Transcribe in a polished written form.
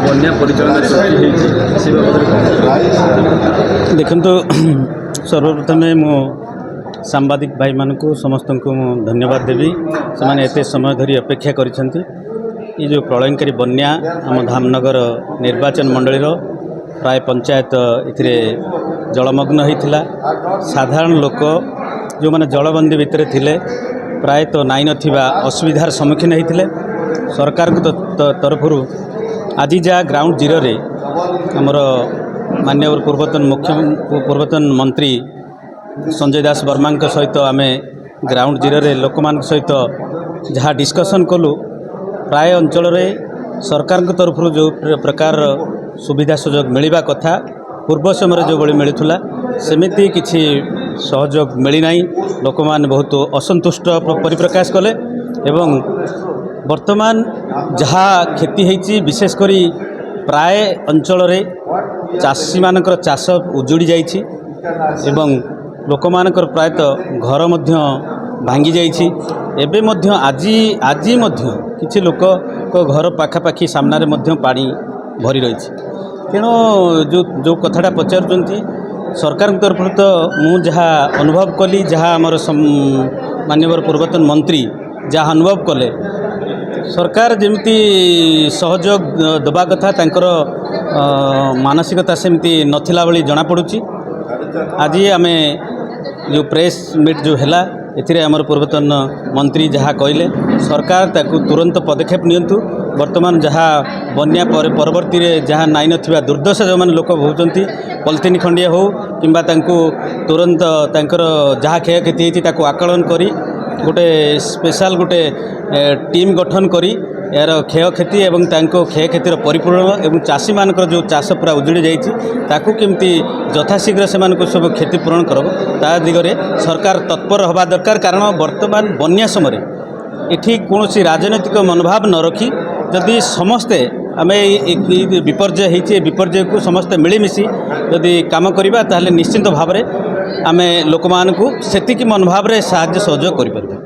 बन्या परिचालन देखु सर्वप्रथम मु सांबादिक भाई मानक समस्त को धन्यवाद देवी से एत समय धरी अपेक्षा करिसेंती। ये जो प्रलयकारी बन्या आम धामनगर निर्वाचन मंडली प्राय पंचायत इथिरे जलमग्न होता। साधारण लोक जो मैंने जलबंदी भितर थिले प्रायतः नाई नथिबा असुविधार सम्मुखीन होते। सरकार को तरफर आज जहाँ ग्राउंड जीरो रे आमर माननीय पूर्वतन मंत्री संजय दास वर्मा सहित आम ग्राउंड जीरो रे लोक मान सहित जहाँ डिस्कसन कलु प्राय अंचल रे सरकार तरफ जो प्रकार सुविधा सुजोग मिलवा कथा पूर्व समय जो बड़ी मिलूला सेमिति किछि सहयोग मिलना। लोक मैंने बहुत असंतुष्ट परिप्रकाश कले एवं वर्तमान जहाँ क्षति होती विशेषकर प्राय अंचल रे चाषी मानकर चाष उजुड़ी जाइछि एवं लोक मानकर प्रायतः घर मध्य भांगी जाइछि। एबे मध्य आज मध्य किछि लोक को घर पाखापाखि सामना रे मध्य पानी भरी रही। तेणु जो कथाटा पचारुचंती सरकार तरफ तो मु जहाँ अनुभव कली जहाँ आमर माननीय पूर्वतन मंत्री जहाँ अनुभव कले सरकार जमिति सहयोग दबा कथा तांकर मानसिकता सेमती नथिला भली जना पड़ुची। आज आमे जो प्रेस मीट जो हैला एथिरे आमर पूर्वतन मंत्री जहाँ कहले सरकार ताकू तुरंत पदक्षेप नियंतु। वर्तमान जहाँ बन्या परवर्ती जहाँ नाई नथिबा दुर्दशा जो मैंने लोक भोगुंट पॉलिथिन खंडिया हो किंबा तांकू तुरंत तांकर जहाँ क्षयक्षति होती ताकू आकलन करी गोटे स्पेशल गोटे टीम गठन करी यार क्षयक्षति एवं तांको क्षयक्षतिर परिपूरण एवं चाषी मानकर जो चाष पूरा उजुड़ी जाइछि ताकू केमती यथाशीघ्र से सब क्षतिपूरण करब ता दिगरे सरकार तत्पर हवा दरकार। कारण वर्तमान बन्या समय एठी कौन राजनैतिक मनोभाव न रखी जदि समस्ते आम विपर्जय होती विपर्जय को समस्ते मिलमिशि जदि काम करवा ताहले निश्चिंत भाव में आम लोक मानू सेतिकी मनोभाव में साहाय्य सहयोग करें।